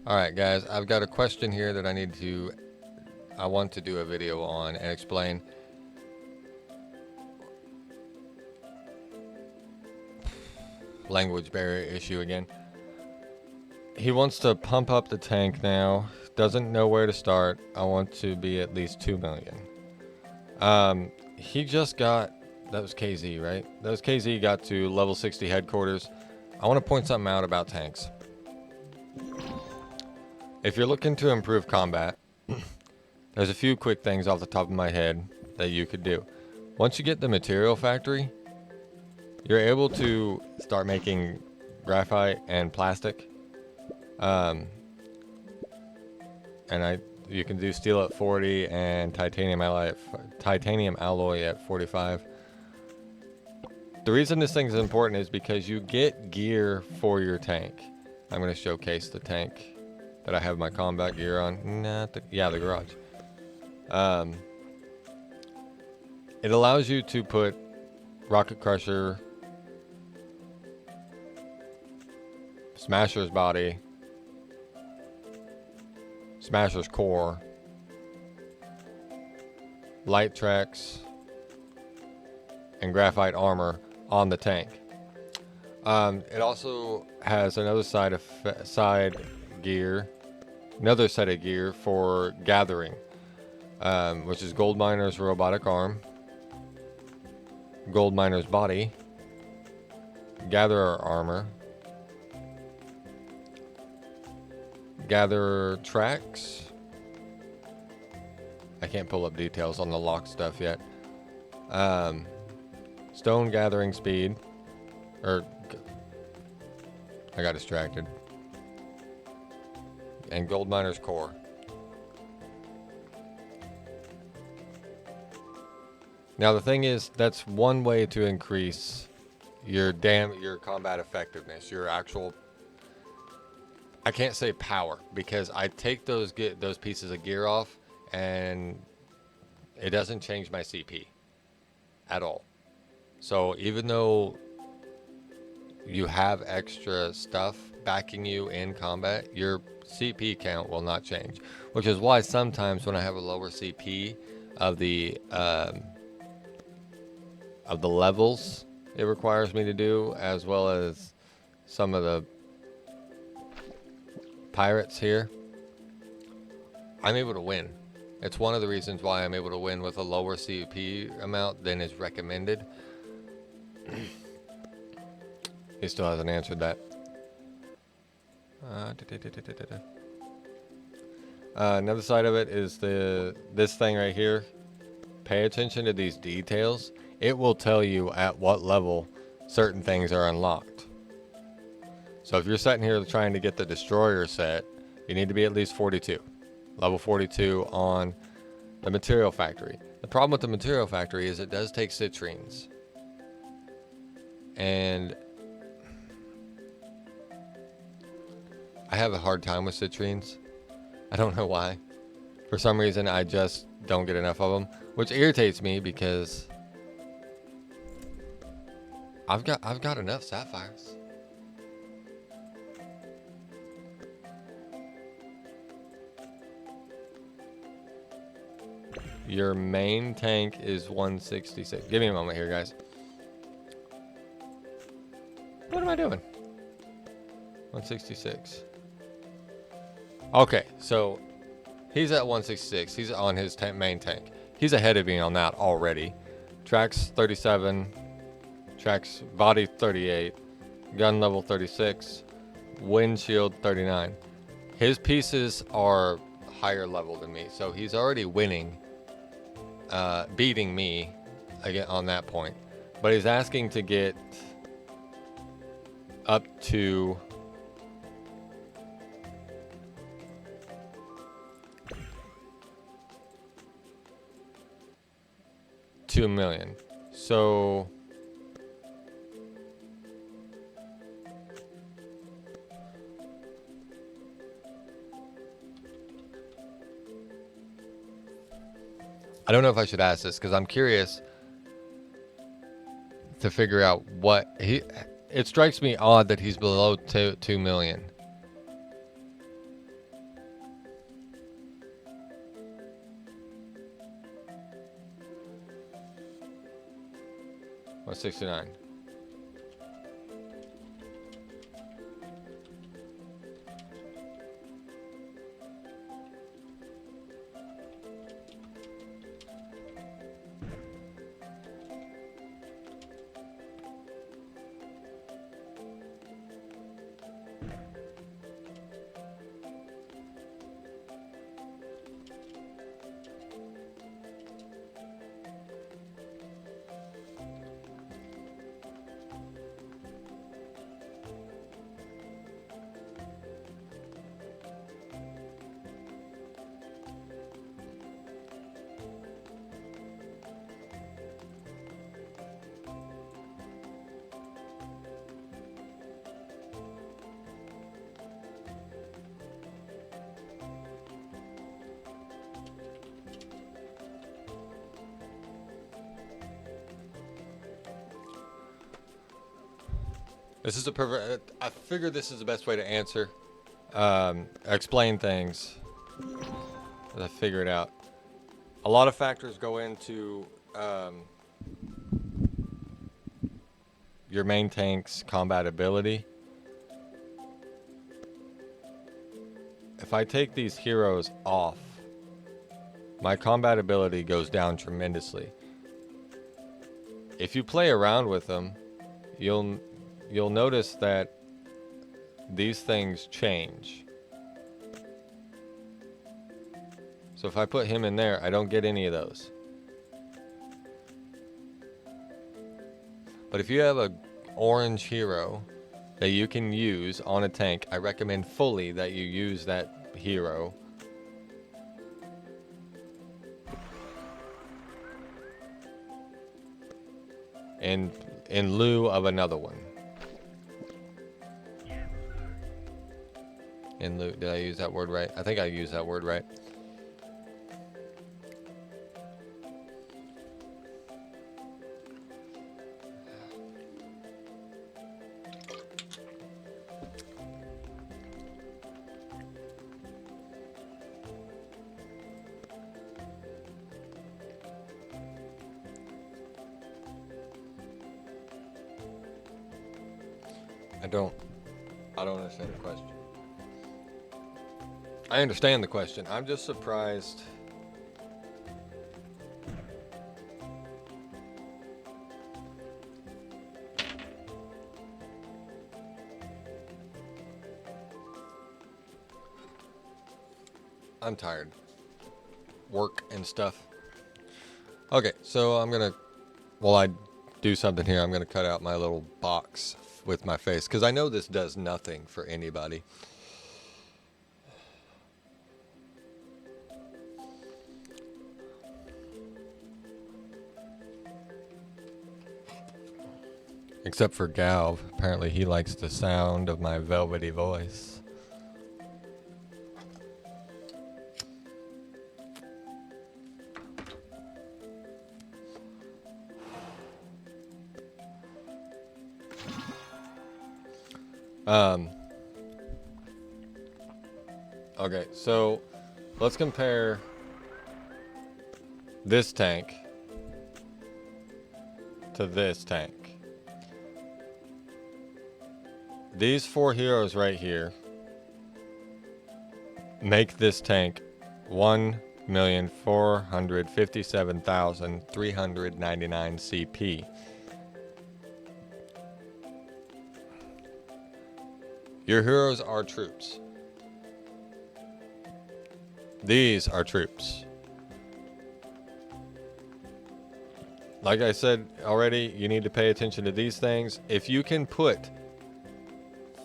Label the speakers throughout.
Speaker 1: Alright guys, I've got a question here that I want to do a video on and explain. Language barrier issue again. He wants to pump up the tank now, doesn't know where to start. I want to be at least 2 million. He just got, that was KZ, right? That was KZ got to level 60 headquarters. I want to point something out about tanks. If you're looking to improve combat, there's a few quick things off the top of my head that you could do. Once you get the material factory, you're able to start making graphite and plastic. You can do steel at 40 and titanium alloy at 45. The reason this thing is important is because you get gear for your tank. I'm going to showcase the tank that I have my combat gear on. The garage. It allows you to put rocket crusher, smasher's body, smasher's core, light tracks, and graphite armor on the tank. It also has another set of gear for gathering, which is gold miner's robotic arm, gold miner's body, gatherer armor, gatherer tracks. I can't pull up details on the lock stuff yet. Stone gathering speed, I got distracted. And gold miner's core. Now the thing is, that's one way to increase your combat effectiveness, your actual, I can't say power, because I take those pieces of gear off and it doesn't change my CP at all. So even though you have extra stuff backing you in combat, your CP count will not change, which is why sometimes when I have a lower CP of the levels it requires me to do, as well as some of the pirates here, I'm able to win. It's one of the reasons why I'm able to win with a lower CP amount than is recommended. He still hasn't answered that. Another side of it is this thing right here. Pay attention to these details. It will tell you at what level certain things are unlocked. So if you're sitting here trying to get the destroyer set, you need to be at least 42. Level 42 on the material factory. The problem with the material factory is it does take citrines. And I have a hard time with citrines. I don't know why. For some reason, I just don't get enough of them, which irritates me because I've got enough sapphires. Your main tank is 166. Give me a moment here, guys. What am I doing? 166. Okay, so he's at 166. He's on his main tank. He's ahead of me on that already. Tracks 37. Tracks body 38. Gun level 36. Windshield 39. His pieces are higher level than me, so he's already winning, beating me again on that point. But he's asking to get up to $2 million. So I don't know if I should ask this because I'm curious to figure out what he. It strikes me odd that he's below 2 million. 169. This is a perfect. I figure this is the best way to answer, explain things. As I figure it out. A lot of factors go into your main tank's combat ability. If I take these heroes off, my combat ability goes down tremendously. If you play around with them, you'll notice that these things change. So if I put him in there, I don't get any of those. But if you have an orange hero that you can use on a tank, I recommend fully that you use that hero. In lieu of another one. In lieu, did I use that word right? I think I used that word right. I don't understand the question. I understand the question. I'm just surprised. I'm tired. Work and stuff. Okay, so I'm gonna, while I do something here, I'm gonna cut out my little box with my face, because I know this does nothing for anybody. Except for Galv. Apparently he likes the sound of my velvety voice. Okay, so let's compare this tank to this tank. These four heroes right here make this tank 1,457,399 CP. Your heroes are troops. These are troops. Like I said already, you need to pay attention to these things. If you can put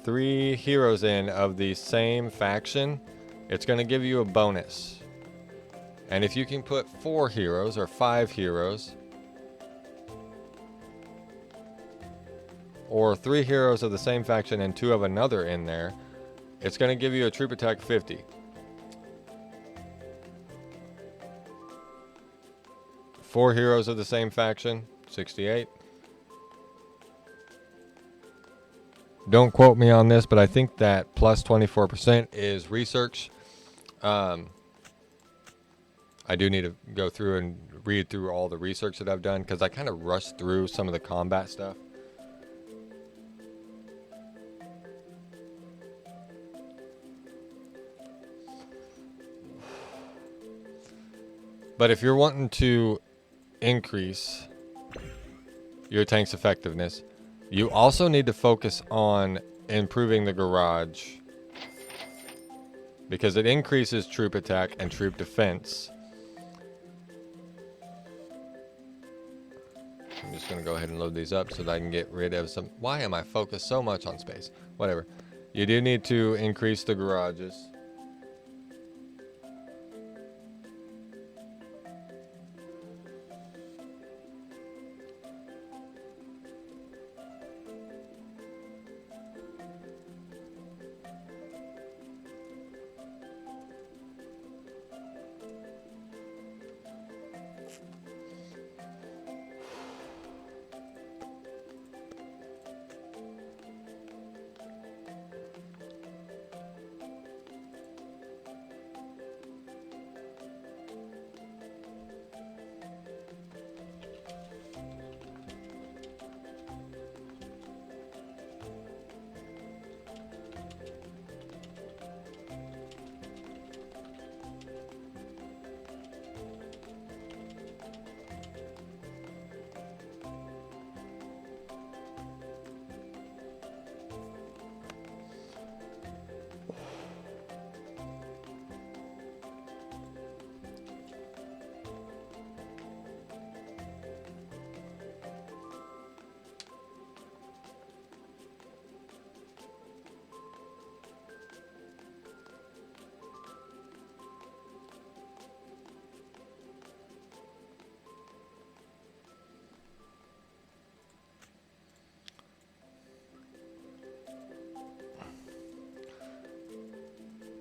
Speaker 1: 3 heroes in of the same faction, it's going to give you a bonus. And if you can put 4 heroes or 5 heroes, or 3 heroes of the same faction and 2 of another in there, it's going to give you a troop attack 50. 4 heroes of the same faction, 68. Don't quote me on this, but I think that plus 24% is research. I do need to go through and read through all the research that I've done because I kind of rushed through some of the combat stuff. But if you're wanting to increase your tank's effectiveness, you also need to focus on improving the garage because it increases troop attack and troop defense. I'm just going to go ahead and load these up so that I can get rid of some... Why am I focused so much on space? Whatever. You do need to increase the garages.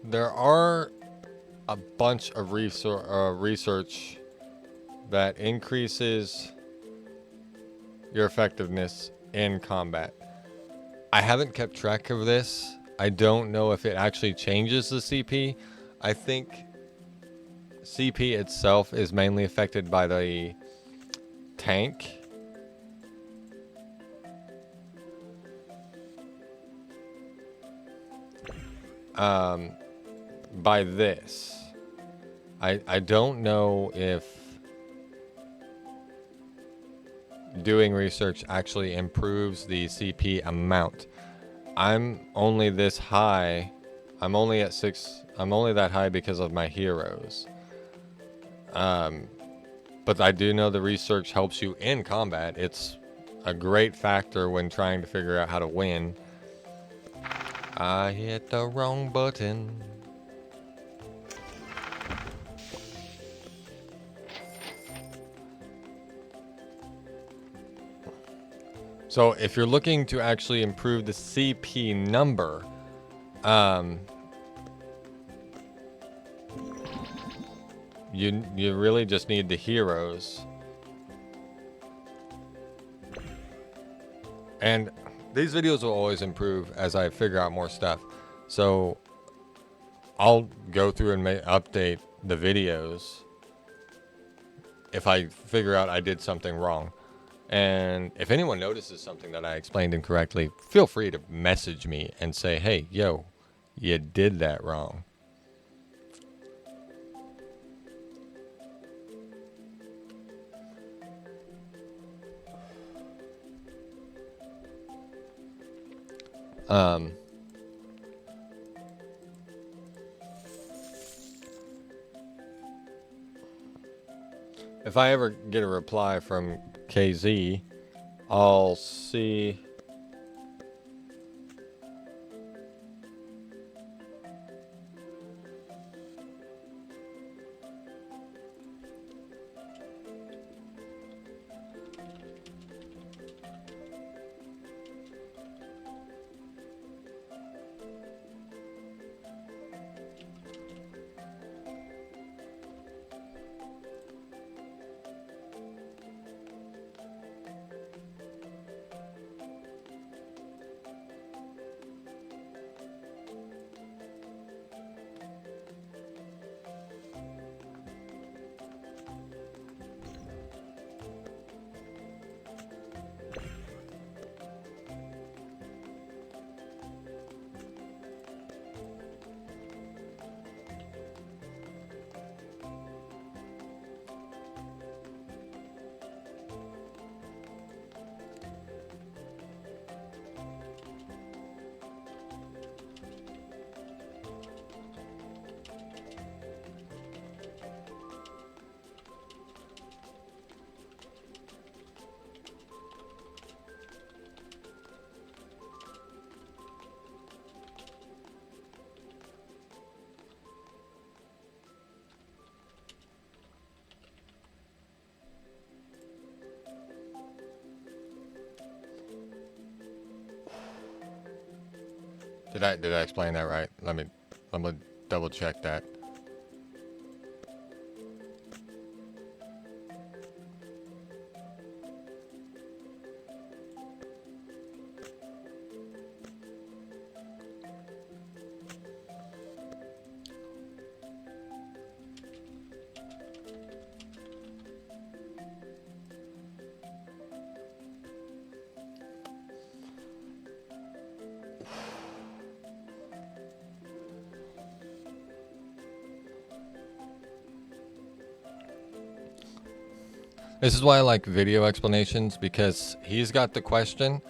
Speaker 1: There are a bunch of research that increases your effectiveness in combat. I haven't kept track of this. I don't know if it actually changes the CP. I think CP itself is mainly affected by the tank. By this. I don't know if doing research actually improves the CP amount. I'm only this high. I'm only at 6. I'm only that high because of my heroes. But I do know the research helps you in combat. It's a great factor when trying to figure out how to win. I hit the wrong button. So if you're looking to actually improve the CP number, you really just need the heroes. And these videos will always improve as I figure out more stuff. So I'll go through and update the videos if I figure out I did something wrong. And if anyone notices something that I explained incorrectly, feel free to message me and say, hey, yo, you did that wrong. If I ever get a reply from KZ, I'll see. Did I explain that right? Let me double check that. This is why I like video explanations, because he's got the question.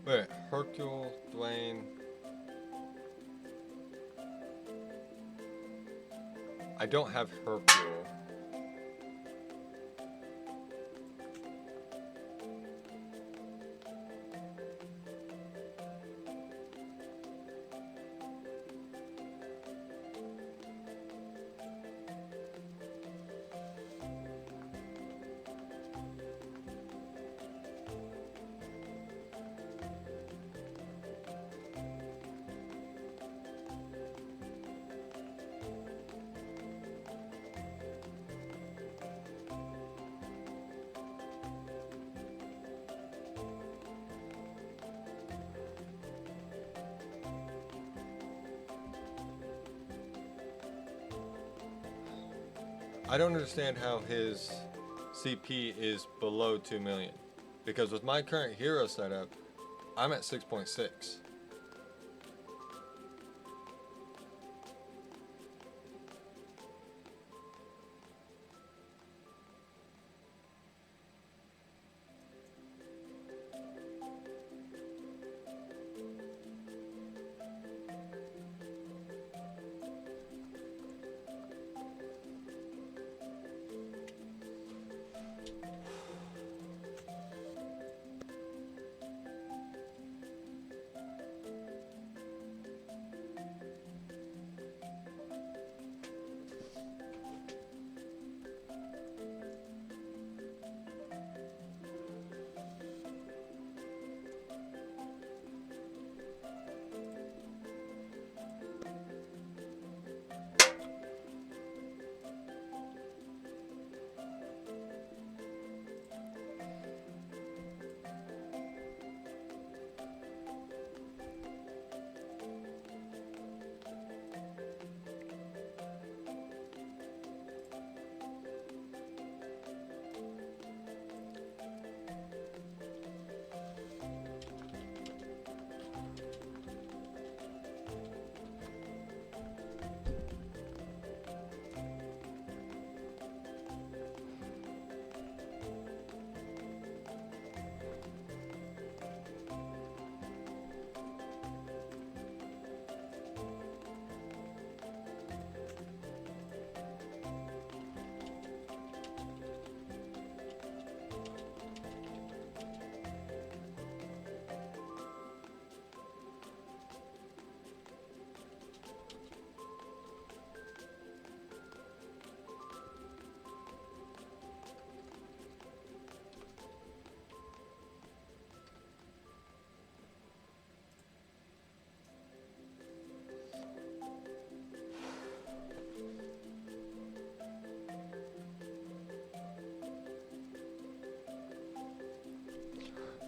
Speaker 1: Wait, Hercule, Dwayne. I don't have Hercule. I don't understand how his CP is below 2 million. Because with my current hero setup, I'm at 6.6.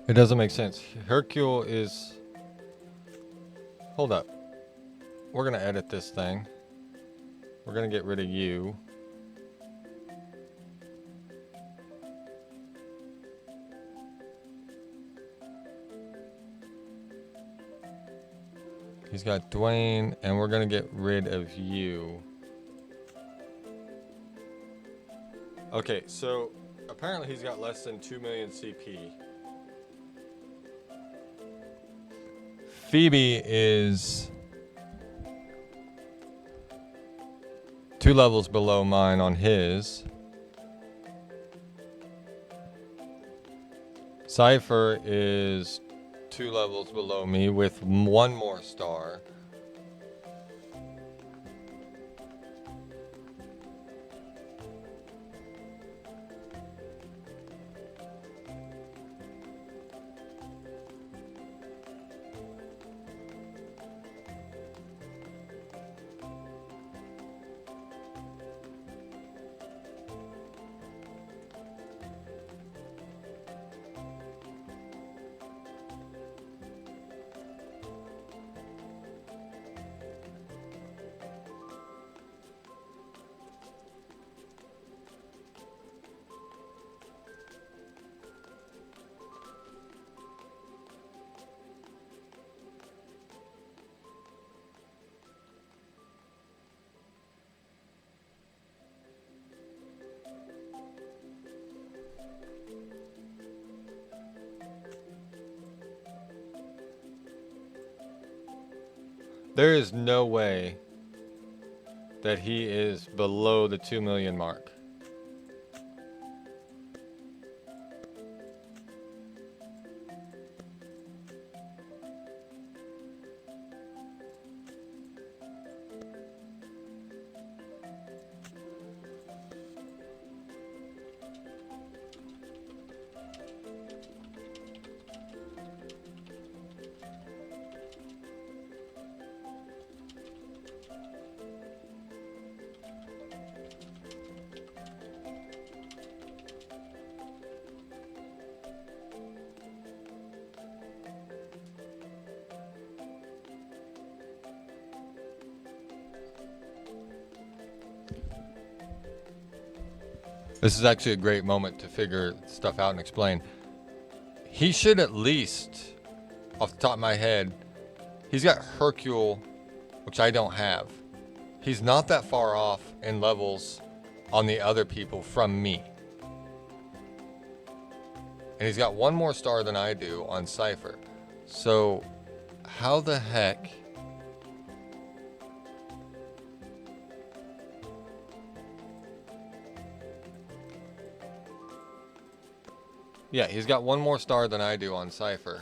Speaker 1: It doesn't make sense. Hercule is... Hold up. We're going to edit this thing. We're going to get rid of you. He's got Dwayne, and we're going to get rid of you. Okay, so apparently he's got less than 2 million CP. Phoebe is 2 levels below mine on his. Cypher is 2 levels below me with 1 more star. There is no way that he is below the 2 million mark. This is actually a great moment to figure stuff out and explain. He should at least, off the top of my head, he's got Hercule, which I don't have. He's not that far off in levels on the other people from me. And he's got 1 more star than I do on Cypher. So, how the heck... Yeah, he's got 1 more star than I do on Cypher.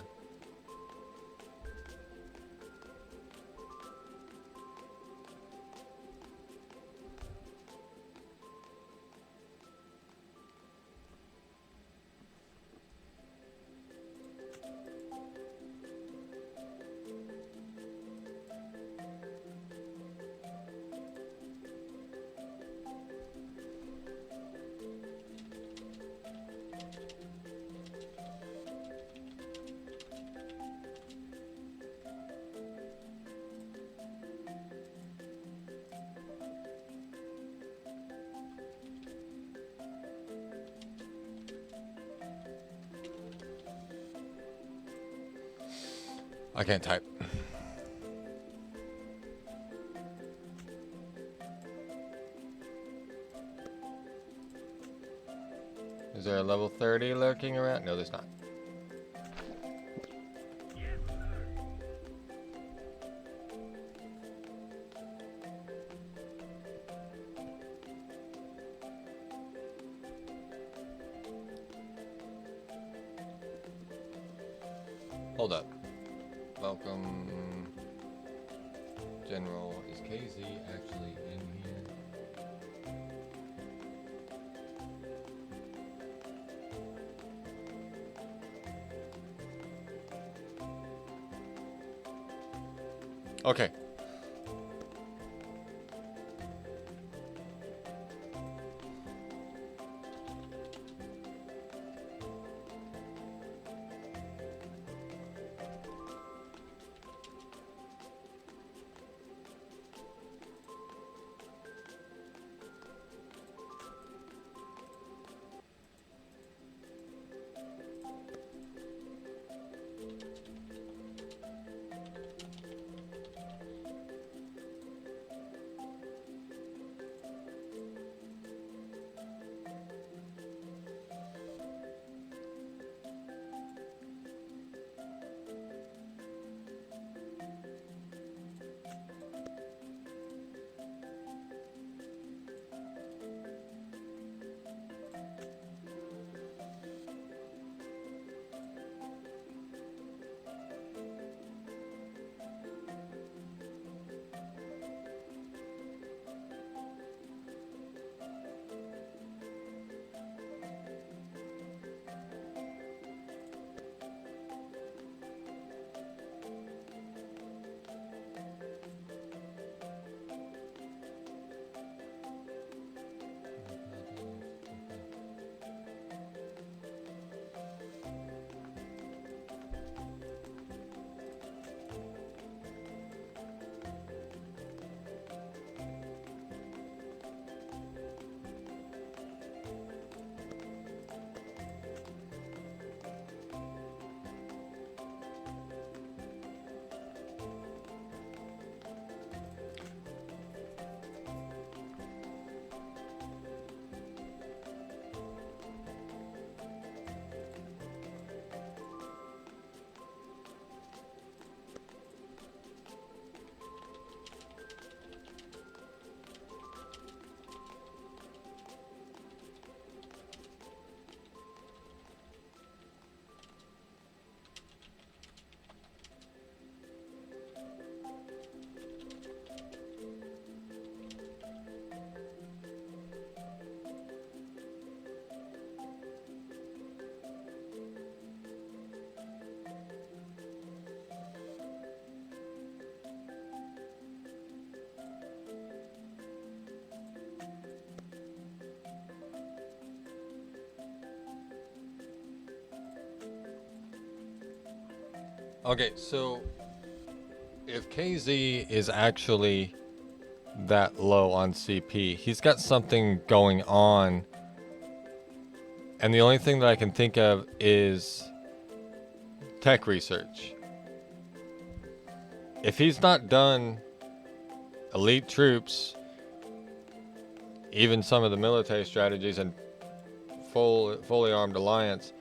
Speaker 1: I can't type. Is there a level 30 lurking around? No, there's not. Hold up. Welcome, General. Is KZ actually in here? Okay. Okay, so if KZ is actually that low on CP, he's got something going on. And the only thing that I can think of is tech research. If he's not done elite troops, even some of the military strategies and fully armed alliance,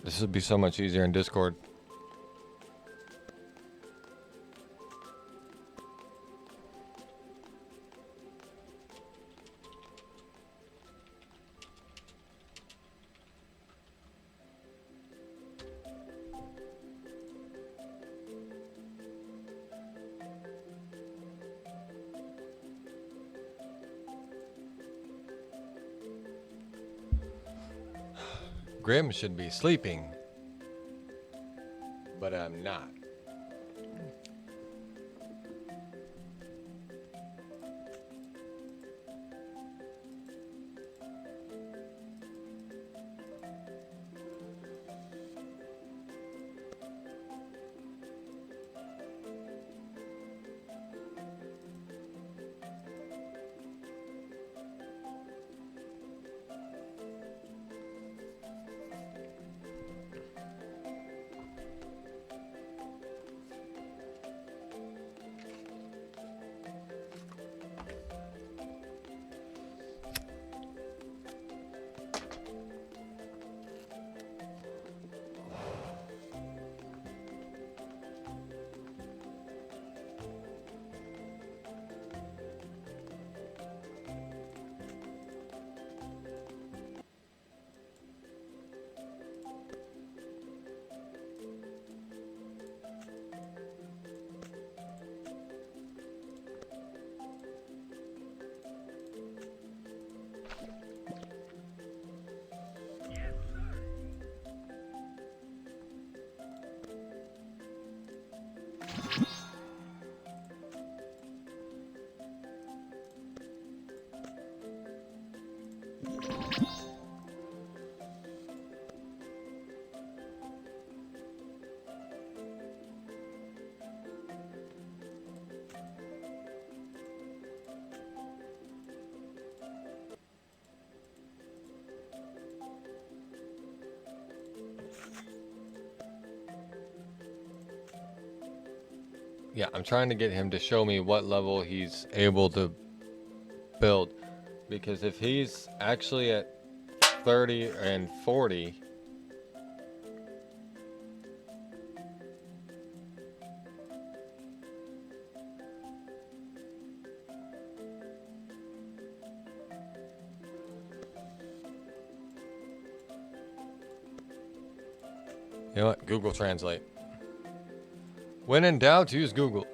Speaker 1: this would be so much easier in Discord. Grim should be sleeping, but I'm not. Yeah, I'm trying to get him to show me what level he's able to build. Because if he's actually at 30 and 40, you know what? Google Translate. When in doubt, use Google.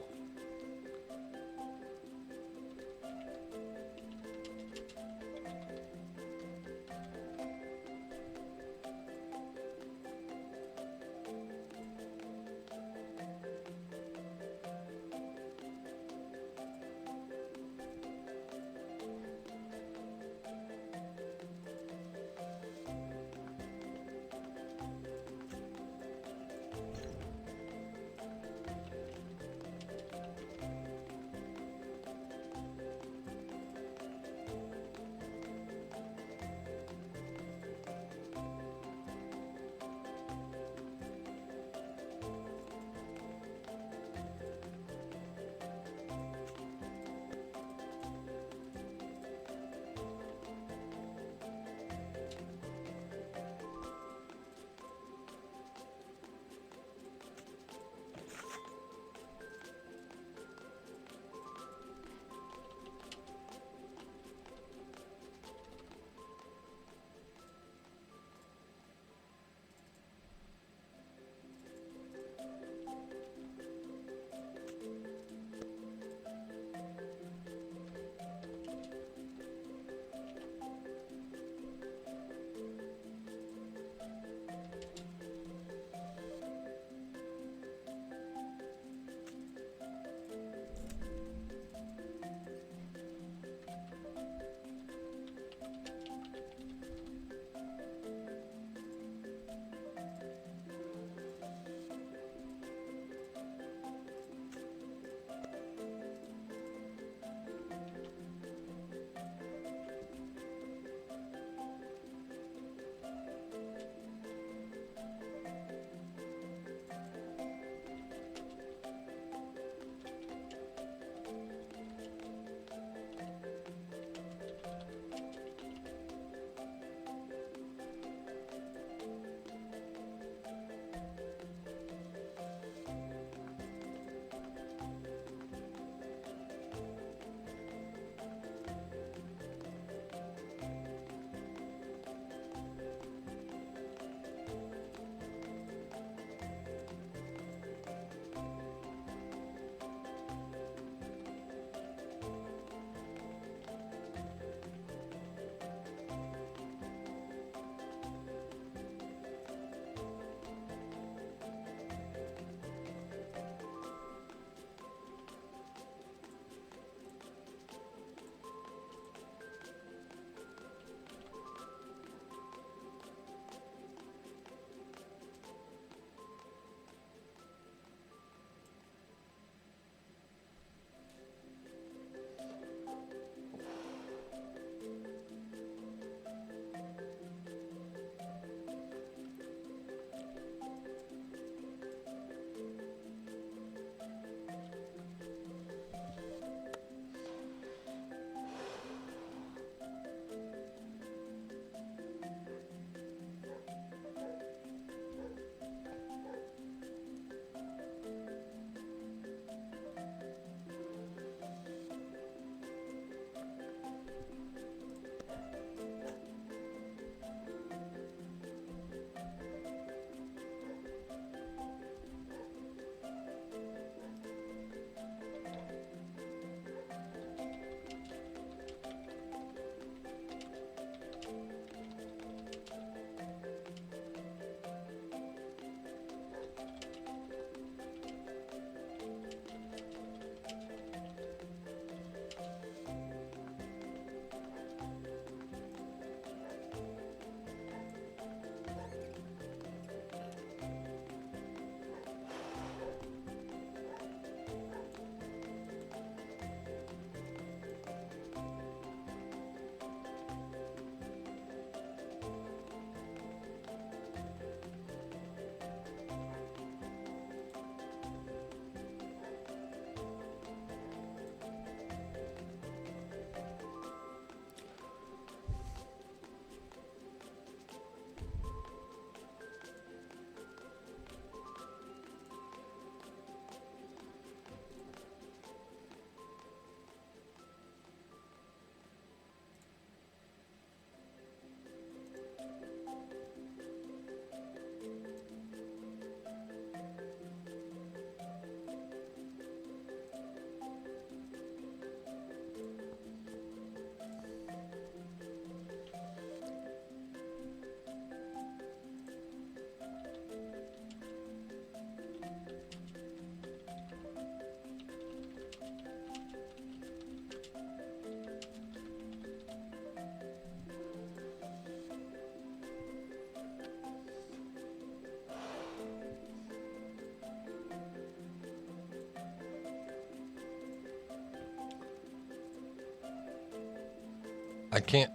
Speaker 1: I can't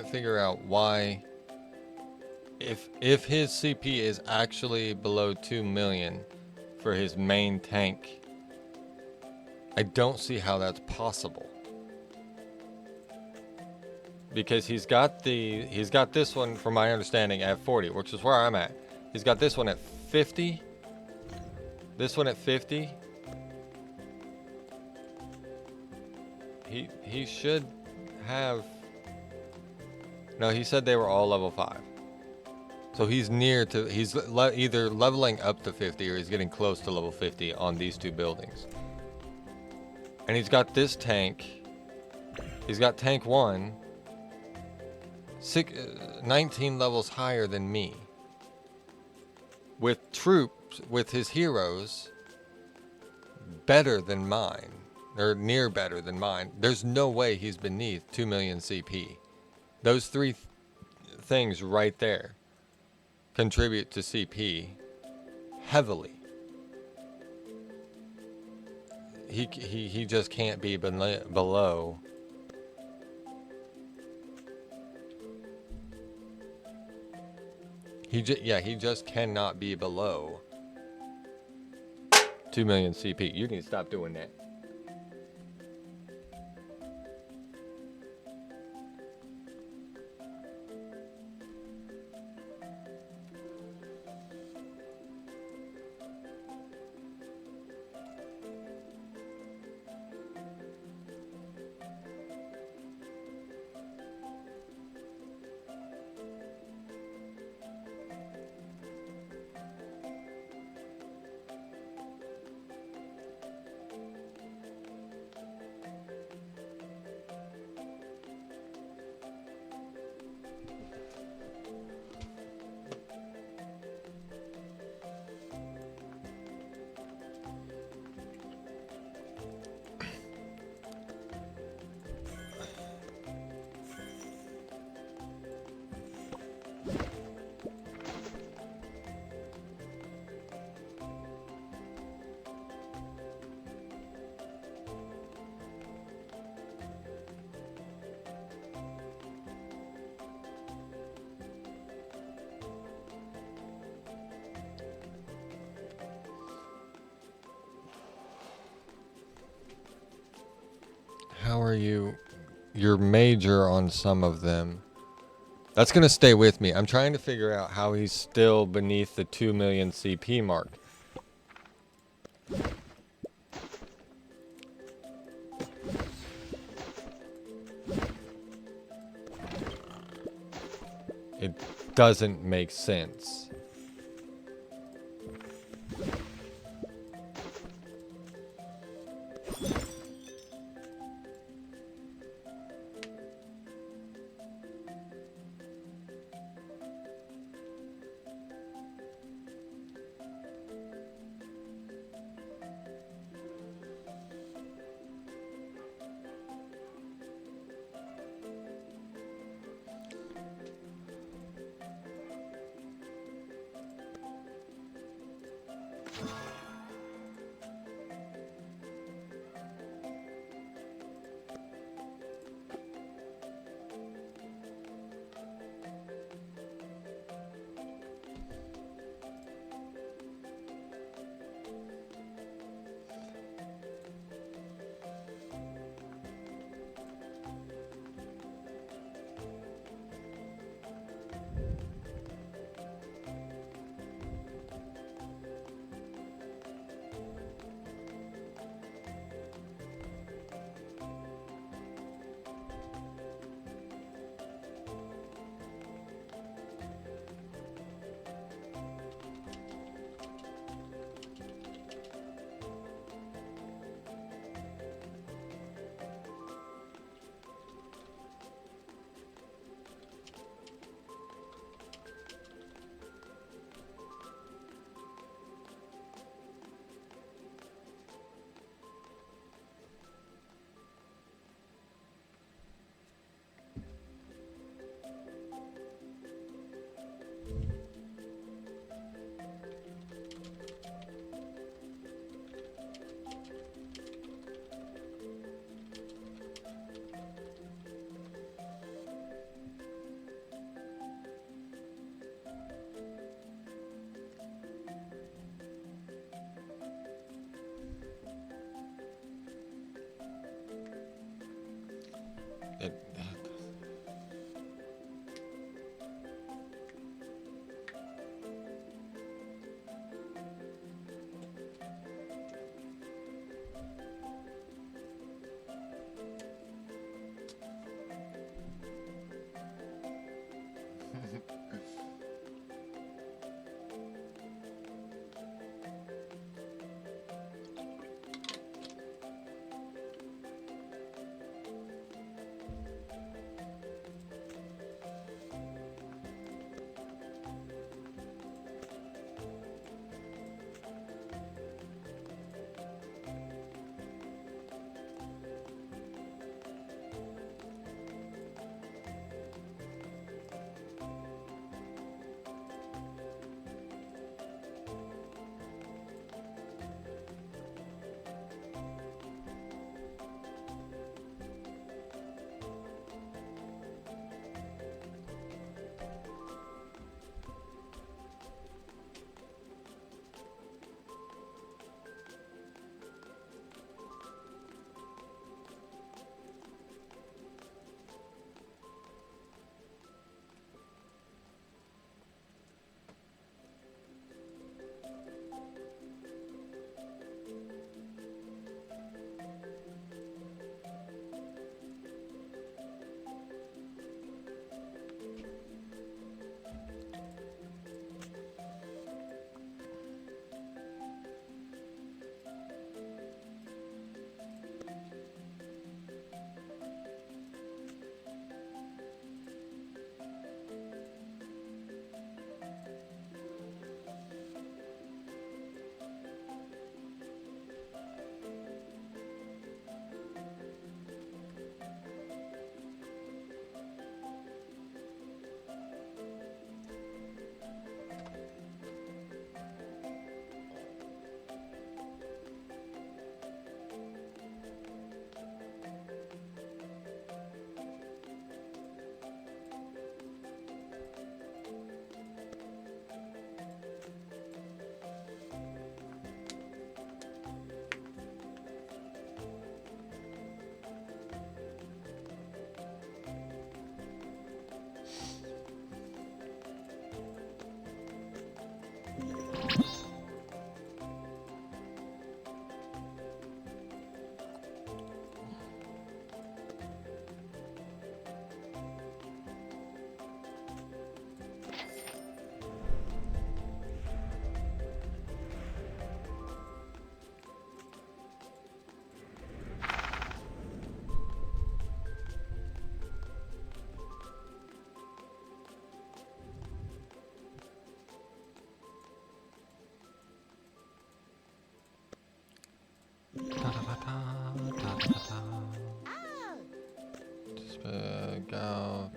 Speaker 1: figure out why, if his CP is actually below 2 million for his main tank, I don't see how that's possible. Because he's got this one, from my understanding, at 40, which is where I'm at. He's got this one at 50. This one at 50. He should have. No, he said they were all level 5. So he's near to, he's either leveling up to 50 or he's getting close to level 50 on these two buildings. And he's got this tank. He's got tank 1, 19 levels higher than me. With troops, with his heroes, better than mine. Or near better than mine. There's no way he's beneath 2 million CP. Those three things right there contribute to CP heavily. He just can't be below. He just cannot be below 2 million CP. You need to stop doing that. How are you? You're major on some of them. That's going to stay with me. I'm trying to figure out how he's still beneath the 2 million CP mark. It doesn't make sense.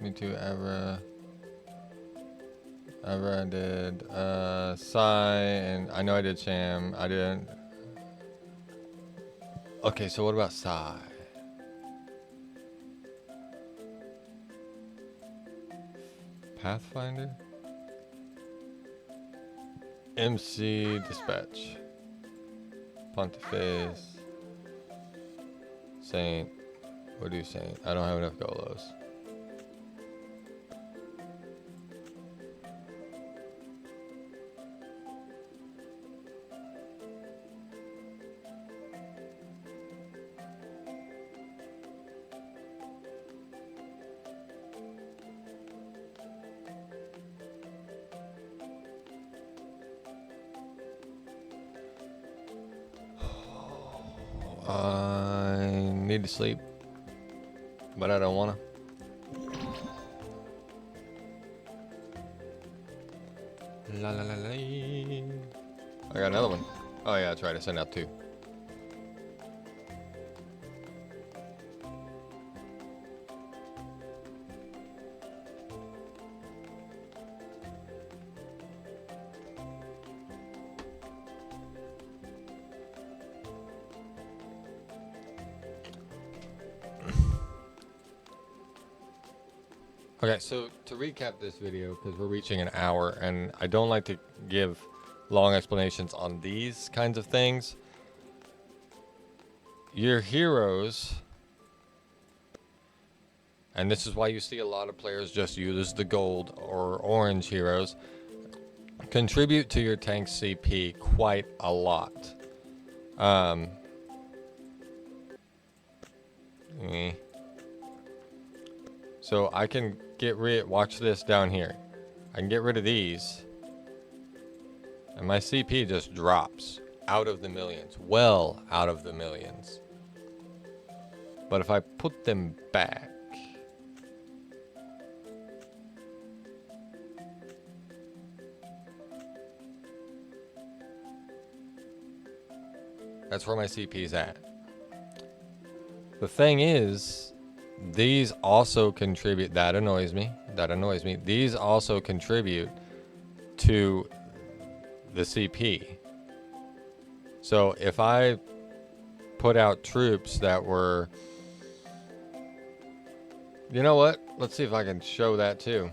Speaker 1: Me too, Ever. I did Psy, and I know I did Sham. I didn't. Okay, so what about Psy? Pathfinder? MC Dispatch. Pontifice. Saint. What do you Saint? I don't have enough Golos. I need to sleep, but I don't wanna. La la la la. I got another one. Oh yeah, that's right. I sent out 2. Okay, so to recap this video, because we're reaching an hour, and I don't like to give long explanations on these kinds of things. Your heroes, and this is why you see a lot of players just use the gold or orange heroes, contribute to your tank CP quite a lot. So I can get rid, watch this down here. I can get rid of these. And my CP just drops out of the millions, well out of the millions. But if I put them back, that's where my CP is at. The thing is, these also contribute, that annoys me, these also contribute to the CP. So if I put out troops that were, you know what, let's see if I can show that too.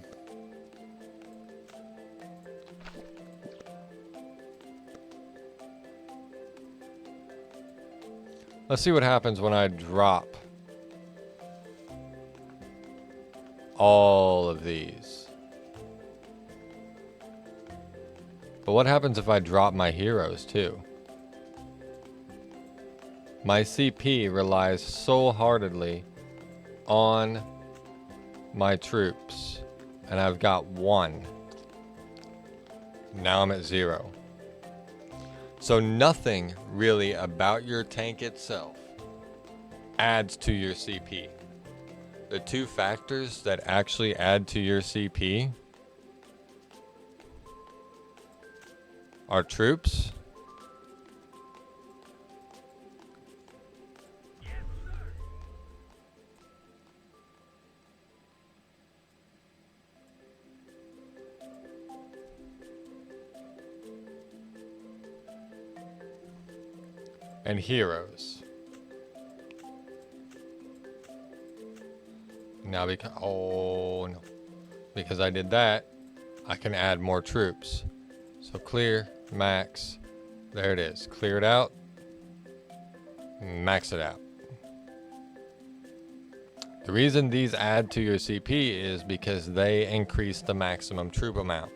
Speaker 1: Let's see what happens when I drop all of these. But what happens if I drop my heroes too? My CP relies so heartedly on my troops, and I've got 1. Now I'm at 0. So nothing really about your tank itself adds to your CP. The 2 factors that actually add to your CP are troops and heroes. Now because I did that, I can add more troops. So clear, max, there it is. Clear it out, max it out. The reason these add to your CP is because they increase the maximum troop amount.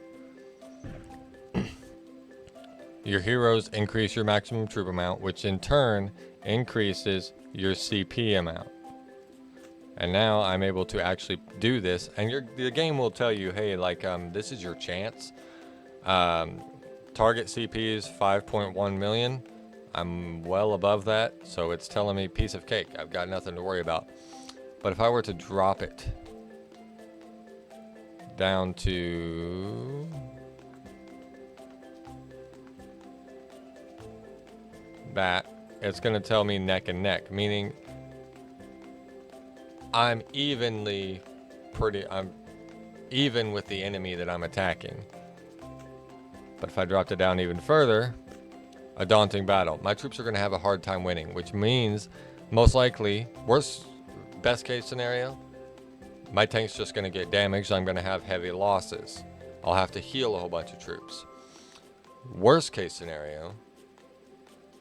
Speaker 1: Your heroes increase your maximum troop amount, which in turn increases your CP amount. And now I'm able to actually do this, and the game will tell you, hey, like, this is your chance. Target CP is 5.1 million. I'm well above that, so it's telling me piece of cake. I've got nothing to worry about. But if I were to drop it down to that, it's going to tell me neck and neck, meaning I'm evenly I'm even with the enemy that I'm attacking. But if I dropped it down even further, a daunting battle. My troops are going to have a hard time winning, which means most likely, best case scenario, my tank's just going to get damaged. I'm going to have heavy losses. I'll have to heal a whole bunch of troops. Worst case scenario,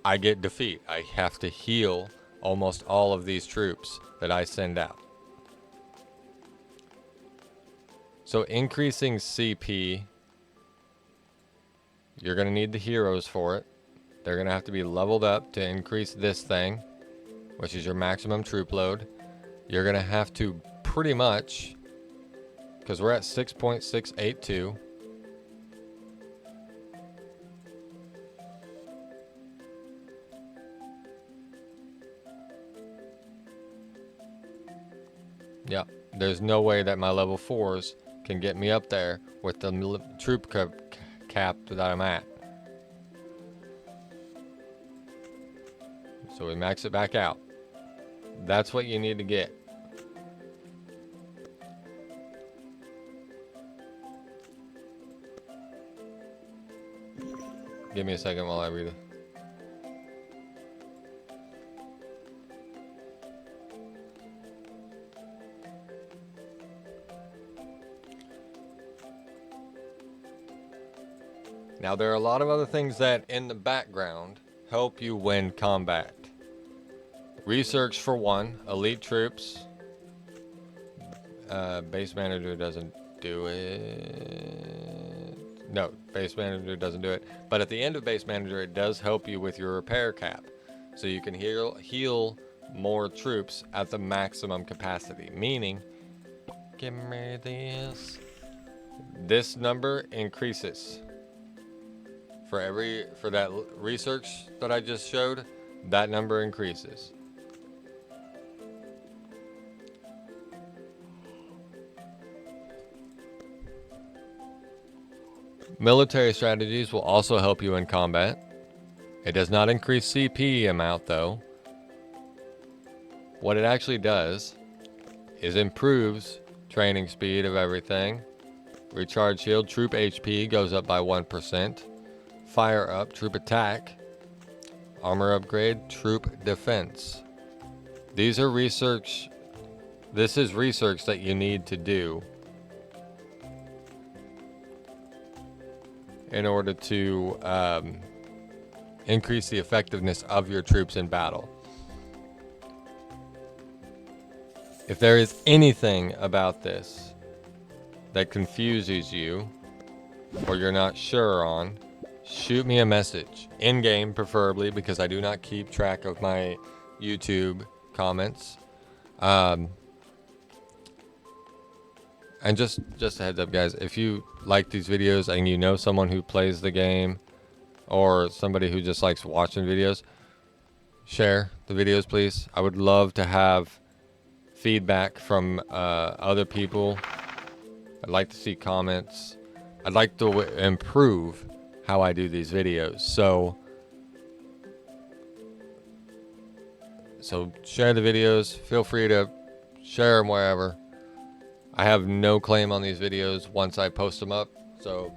Speaker 1: I get defeat. I have to heal almost all of these troops that I send out. So increasing CP, you're going to need the heroes for it. They're going to have to be leveled up to increase this thing, which is your maximum troop load. You're going to have to pretty much, because we're at 6.682. Yeah, there's no way that my level 4s can get me up there with the troop cap that I'm at. So we max it back out. That's what you need to get. Give me a second while I read it. Now, there are a lot of other things that in the background help you win combat. Research for one, elite troops. Base manager doesn't do it. No, base manager doesn't do it. But at the end of base manager, it does help you with your repair cap. So you can heal more troops at the maximum capacity. Meaning, give me this. This number increases. For that research that I just showed, that number increases. Military strategies will also help you in combat. It does not increase CP amount though. What it actually does is improves training speed of everything. Recharge shield, troop HP goes up by 1%. Fire up, troop attack. Armor upgrade, troop defense. These are research. This is research that you need to do in order to increase the effectiveness of your troops in battle. If there is anything about this that confuses you or you're not sure on, shoot me a message, in-game preferably, because I do not keep track of my YouTube comments. And just a heads up, guys, if you like these videos and you know someone who plays the game or somebody who just likes watching videos, share the videos, please. I would love to have feedback from other people. I'd like to see comments. I'd like to improve how I do these videos. So share the videos. Feel free to share them wherever. I have no claim on these videos once I post them up. So,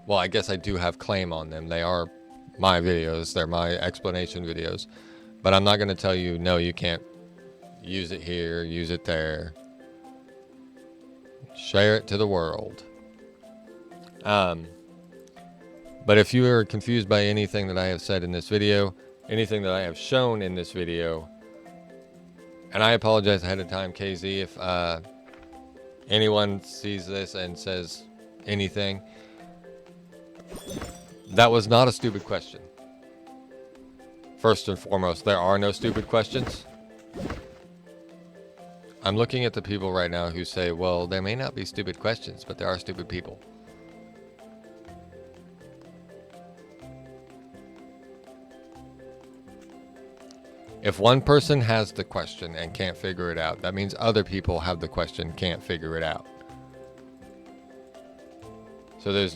Speaker 1: well, I guess I do have claim on them. They are my videos. They're my explanation videos. But I'm not going to tell you, no, you can't use it here, use it there. Share it to the world. But if you are confused by anything that I have said in this video, anything that I have shown in this video, and I apologize ahead of time, KZ, if anyone sees this and says anything, that was not a stupid question. First and foremost, there are no stupid questions. I'm looking at the people right now who say, well, there may not be stupid questions, but there are stupid people. If one person has the question and can't figure it out, that means other people have the question, can't figure it out. So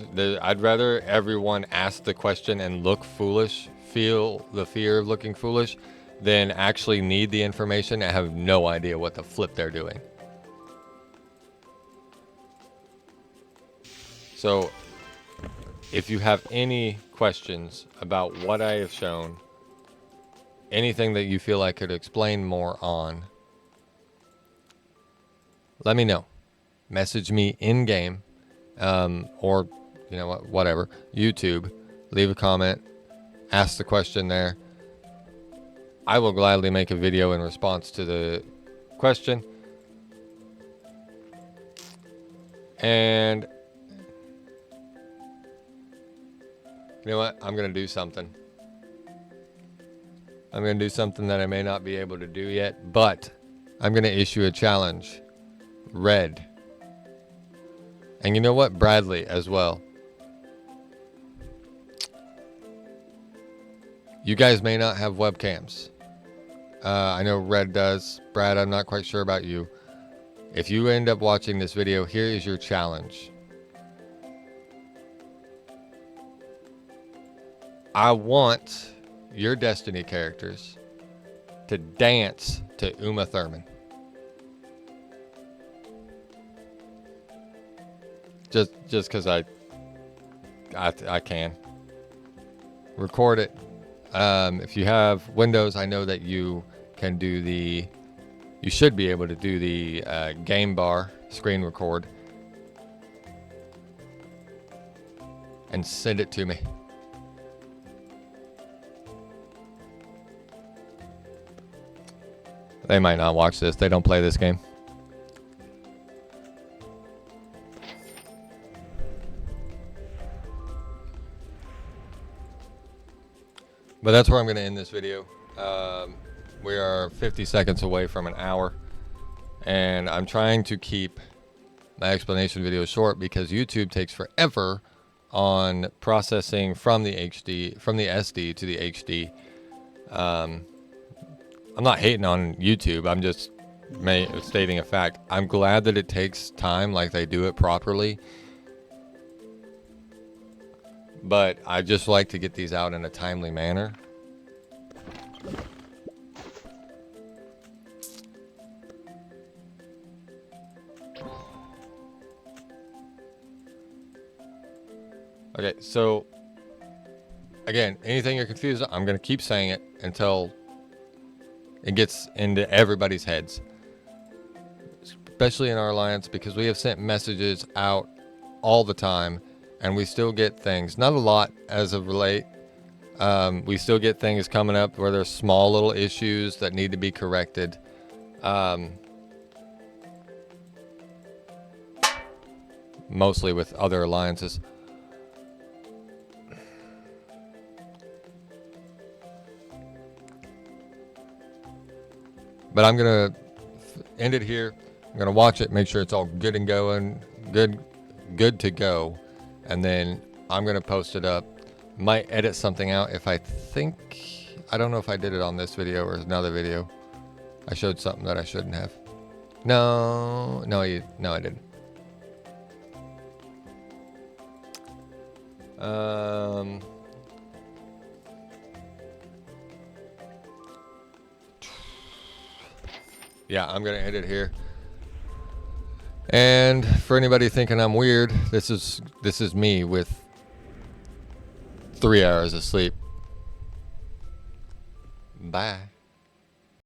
Speaker 1: I'd rather everyone ask the question and look foolish, feel the fear of looking foolish, than actually need the information and have no idea what the flip they're doing. So if you have any questions about what I have shown, anything that you feel I could explain more on, let me know. Message me in game, or you know what, whatever, YouTube. Leave a comment, ask the question there. I will gladly make a video in response to the question. And you know what? I'm going to do something. I'm going to do something that I may not be able to do yet, but I'm going to issue a challenge. Red. And you know what? Bradley as well. You guys may not have webcams. I know Red does. Brad, I'm not quite sure about you. If you end up watching this video, here is your challenge. I want your Destiny characters to dance to Uma Thurman. Just because I can. Record it. If you have Windows, I know that you can do the... You should be able to do the game bar screen record. And send it to me. They might not watch this. They don't play this game. But that's where I'm going to end this video. We are 50 seconds away from an hour. And I'm trying to keep my explanation video short because YouTube takes forever on processing from the SD to the HD. I'm not hating on YouTube. I'm just stating a fact. I'm glad that it takes time, like they do it properly. But I just like to get these out in a timely manner. Okay, so again, anything you're confused on, I'm going to keep saying it until it gets into everybody's heads, especially in our alliance, because we have sent messages out all the time and we still get things, not a lot as of late. We still get things coming up where there's small little issues that need to be corrected. Mostly with other alliances. But I'm going to end it here. I'm going to watch it, make sure it's all good and going, good to go. And then I'm going to post it up. Might edit something out if I think, I don't know if I did it on this video or another video. I showed something that I shouldn't have. No, I didn't. Yeah, I'm gonna end it here. And for anybody thinking I'm weird, this is me with 3 hours of sleep. Bye.